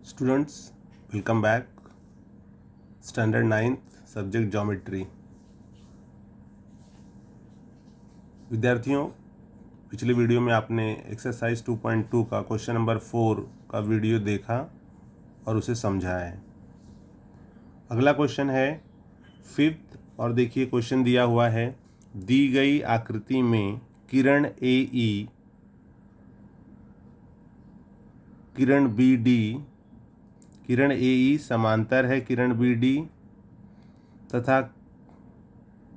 Students, welcome back. Standard 9th subject geometry. विद्यार्थियों, पिछले video में आपने एक्सरसाइज 2.2 का क्वेश्चन नंबर 4 का वीडियो देखा और उसे समझा है। अगला क्वेश्चन है 5th और देखिए क्वेश्चन दिया हुआ है, दी गई आकृति में किरण AE, किरण BD, किरण AE समांतर है किरण BD तथा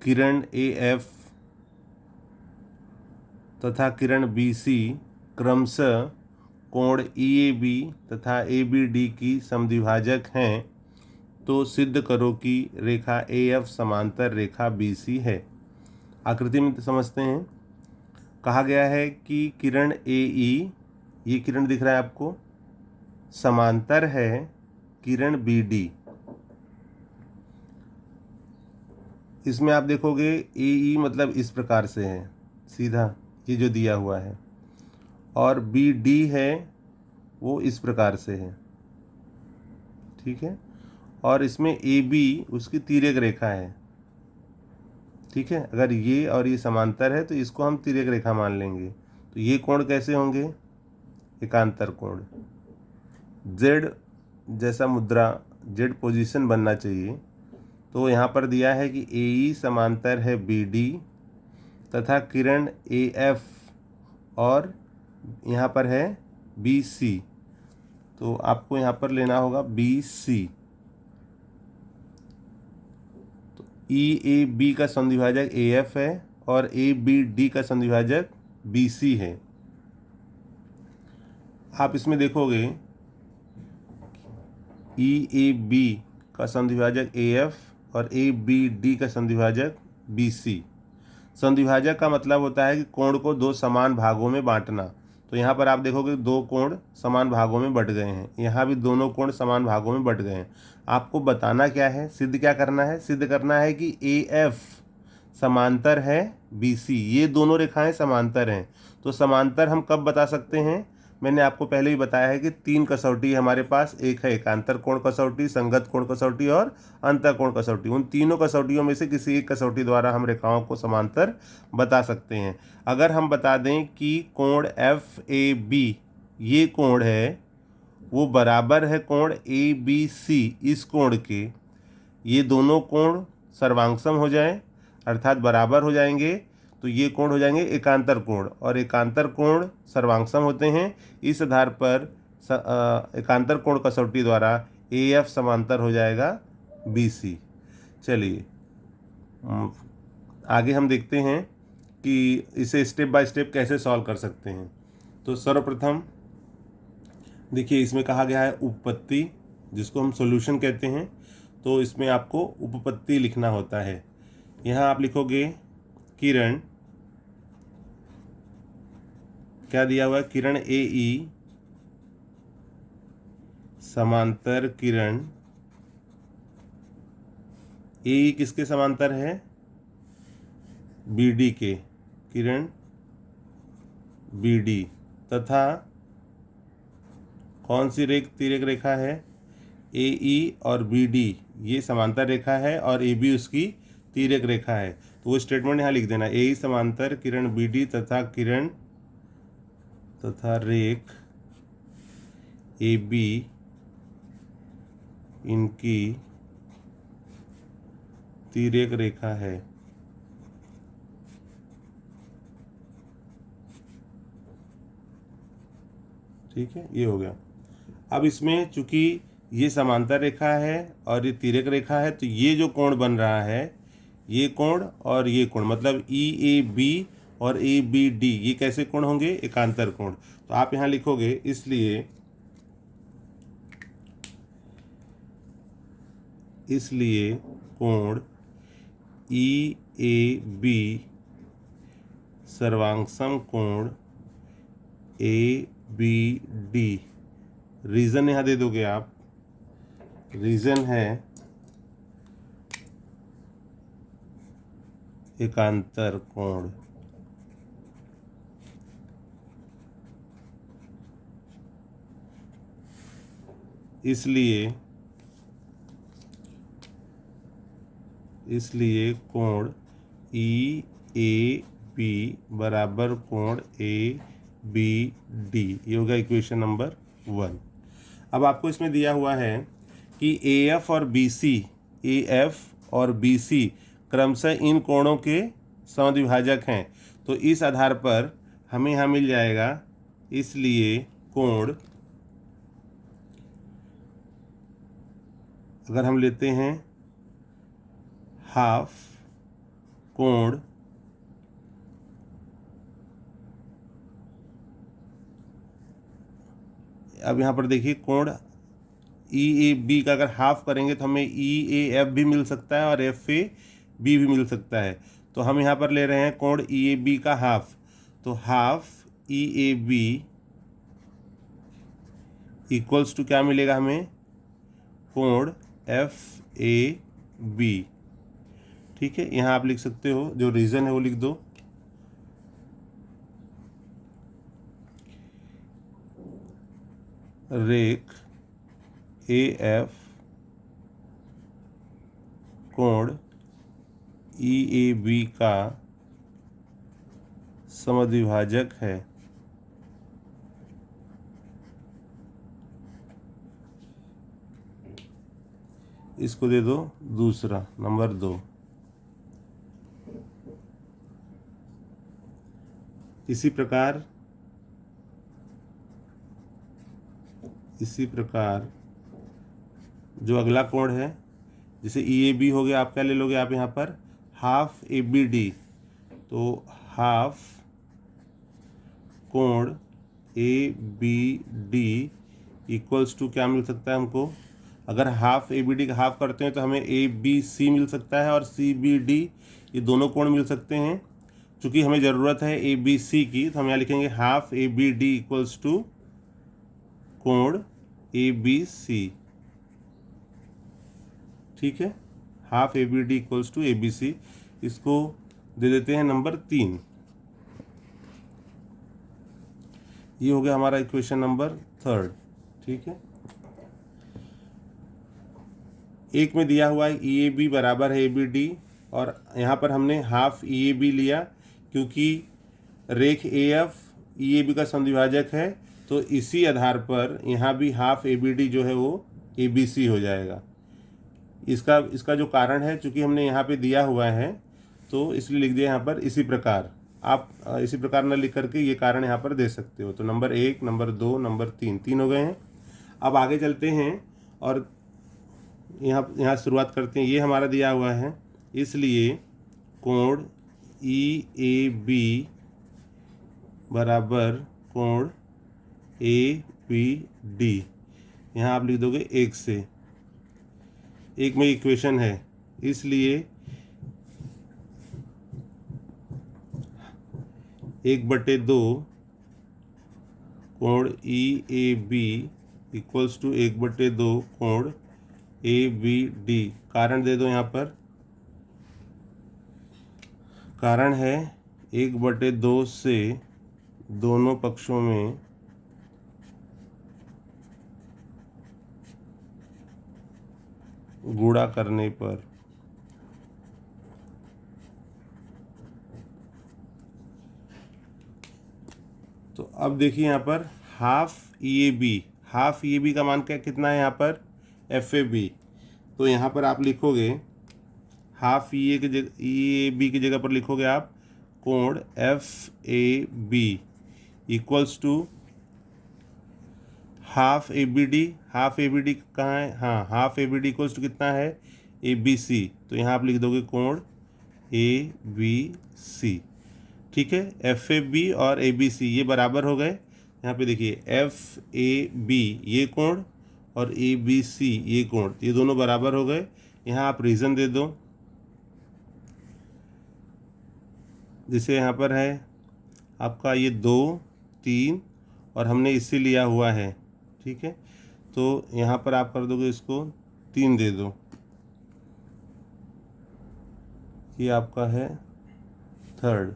किरण AF तथा किरण BC क्रमशः कोण EAB तथा ABD की समद्विभाजक हैं, तो सिद्ध करो कि रेखा AF समांतर रेखा BC है। आकृति में समझते हैं। कहा गया है कि किरण AE, ये किरण दिख रहा है आपको, समांतर है किरण BD। इसमें आप देखोगे AE मतलब इस प्रकार से है, सीधा ये जो दिया हुआ है, और BD है वो इस प्रकार से है, ठीक है। और इसमें AB उसकी तिर्यक रेखा है, ठीक है। अगर ये और ये समांतर है तो इसको हम तिर्यक रेखा मान लेंगे। तो ये कोण कैसे होंगे? एकांतर कोण। Z जैसा मुद्रा, Z पोजीशन बनना चाहिए। तो यहाँ पर दिया है कि AE समांतर है BD तथा किरण AF और यहाँ पर है BC। तो आपको यहाँ पर लेना होगा BC। तो EAB का समद्विभाजक AF है और ABD का समद्विभाजक BC है। आप इसमें देखोगे EAB का समद्विभाजक AF और ABD का समद्विभाजक BC। समद्विभाजक का मतलब होता है कि कोण को दो समान भागों में बांटना। तो यहाँ पर आप देखोगे दो कोण समान भागों में बट गए हैं, यहाँ भी दोनों कोण समान भागों में बट गए हैं। आपको बताना क्या है, सिद्ध क्या करना है? सिद्ध करना है कि AF समांतर है BC। ये दोनों रेखाएं समांतर हैं। तो समांतर हम कब बता सकते हैं? मैंने आपको पहले ही बताया है कि 3 कसौटी हमारे पास, एक है एकांतर कोण कसौटी, संगत कोण कसौटी और अंतर कोण कसौटी। उन तीनों कसौटियों में से किसी एक कसौटी द्वारा हम रेखाओं को समांतर बता सकते हैं। अगर हम बता दें कि कोण FAB ये कोण है वो बराबर है कोण ABC इस कोण के, ये दोनों कोण सर्वांगसम हो जाएं अर्थात बराबर हो जाएंगे, तो ये कोण हो जाएंगे एकांतर कोण, और एकांतर कोण सर्वांगसम होते हैं। इस आधार पर एकांतर कोण कसौटी द्वारा AF समांतर हो जाएगा BC। चलिए आगे हम देखते हैं कि इसे स्टेप बाय स्टेप कैसे सॉल्व कर सकते हैं। तो सर्वप्रथम देखिए, इसमें कहा गया है उपपत्ति, जिसको हम सॉल्यूशन कहते हैं। तो इसमें आपको उपपत्ति लिखना होता है। यहाँ आप लिखोगे किरण, क्या दिया हुआ है? किरण AE समांतर किरण AE किसके समांतर है? BD के, किरण BD तथा कौन सी तिर्यक रेखा है? AE और BD ये समांतर रेखा है और AB उसकी तिर्यक रेखा है। तो वो स्टेटमेंट यहाँ लिख देना, AE समांतर किरण BD तथा किरण तथा रेख AB इनकी तिर्यक रेखा है। ठीक है, ये हो गया। अब इसमें चूंकि ये समांतर रेखा है और ये तिर्यक रेखा है, तो ये जो कोण बन रहा है, ये कोण और ये कोण, मतलब EAB और ABD ये कैसे कोण होंगे? एकांतर कोण। तो आप यहाँ लिखोगे, इसलिए कोण EAB सर्वांगसम कोण ABD। रीज़न यहाँ दे दोगे आप, रीज़न है एकांतर कोण। इसलिए कोण ई ए बी बराबर कोण ए बी डी, ये होगा इक्वेशन नंबर 1। अब आपको इसमें दिया हुआ है कि ए एफ और बी सी क्रमशः इन कोणों के समद्विभाजक हैं। तो इस आधार पर हमें यहाँ मिल जाएगा, इसलिए कोण, अगर हम लेते हैं हाफ कोण अब यहाँ पर देखिए कोण ई ए बी का अगर हाफ करेंगे तो हमें ई ए एफ भी मिल सकता है और एफ ए बी भी मिल सकता है। तो हम यहाँ पर ले रहे हैं कोण ई ए बी का हाफ, तो half E A B equals to क्या मिलेगा हमें, कोण एफ ए बी। ठीक है, यहाँ आप लिख सकते हो, जो रीज़न है वो लिख दो। रेख ए एफ कोण ई ए बी का समद्विभाजक है। इसको दे दो दूसरा, नंबर 2। इसी प्रकार जो अगला कोण है, जैसे ई ए बी हो गया, आप क्या ले लोगे, आप यहाँ पर हाफ ए बी डी, तो हाफ कोण A B D equals to क्या मिल सकता है हमको, अगर हाफ ए बी डी का हाफ करते हैं तो हमें ए बी सी मिल सकता है और सी बी डी, ये दोनों कोण मिल सकते हैं। चूँकि हमें ज़रूरत है ए बी सी की, तो हम यहाँ लिखेंगे half A B D equals to कोण ए बी सी। ठीक है, half A B D equals to A B C. इसको दे देते हैं नंबर 3। ये हो गया हमारा इक्वेशन नंबर 3। ठीक है, एक में दिया हुआ है ई ए बी बराबर है ए बी डी, और यहाँ पर हमने हाफ ई ए बी लिया क्योंकि रेख A F E A B का समद्विभाजक है। तो इसी आधार पर यहाँ भी हाफ ए बी डी जो है वो ए बी सी हो जाएगा। इसका जो कारण है, चूँकि हमने यहाँ पे दिया हुआ है तो इसलिए लिख दिया यहाँ पर इसी प्रकार। आप इसी प्रकार न लिख करके ये कारण यहाँ पर दे सकते हो। तो नंबर 1, नंबर 2, नंबर 3 हो गए हैं। अब आगे चलते हैं और यहाँ शुरुआत करते हैं। ये हमारा दिया हुआ है, इसलिए कोण ई ए बी बराबर कोण ए बी डी, यहाँ आप लिख दोगे 1 से। 1 में इक्वेशन है, इसलिए 1/2 कोण E A B equals to 1/2 कोण ए बी डी। कारण दे दो, यहाँ पर कारण है 1/2 से दोनों पक्षों में गुणा करने पर तो अब देखिए यहाँ पर हाफ ई ए बी का मान क्या कितना है यहाँ पर, एफ ए बी। तो यहाँ पर आप लिखोगे हाफ ई ए बी की जगह पर लिखोगे आप कोण F A B equals to half A B D. Half A B D कहाँ है, हाँ, half A B D equals to कितना है, ए बी सी। तो यहाँ आप लिख दोगे कोण ए बी सी। ठीक है, एफ ए बी और ए बी सी ये बराबर हो गए। यहाँ पे देखिए एफ ए बी ये कोण और ए बी सी ये कोण, ये दोनों बराबर हो गए। यहाँ आप रीज़न दे दो, जैसे यहाँ पर है आपका ये 2, 3 और हमने इससे लिया हुआ है। ठीक है, तो यहाँ पर आप कर दोगे इसको 3 दे दो, ये आपका है 3rd।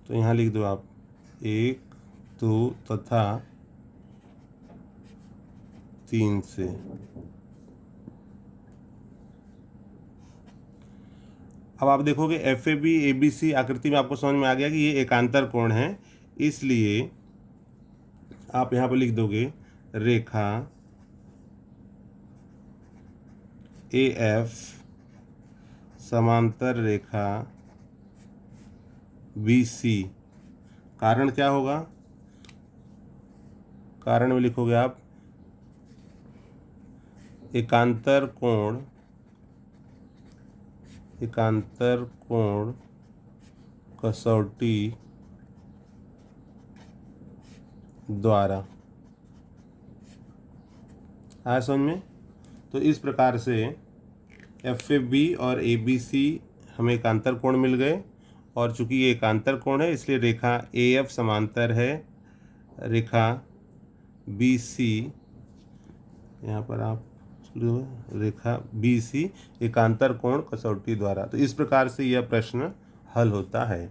तो यहाँ लिख दो आप 1, 2 तथा 3 से। अब आप देखोगे FAB ABC आकृति में आपको समझ में आ गया कि ये एकांतर कोण है, इसलिए आप यहाँ पर लिख दोगे रेखा AF समांतर रेखा BC। कारण क्या होगा? कारण में लिखोगे आप एकांतर कोण कसौटी द्वारा। आया समझ में? तो इस प्रकार से FAB और ABC हमें एकांतर कोण मिल गए, और चूंकि ये एकांतर कोण है इसलिए रेखा AF समांतर है रेखा BC। यहाँ पर आप रेखा BC एकांतर कोण कसौटी द्वारा। तो इस प्रकार से यह प्रश्न हल होता है।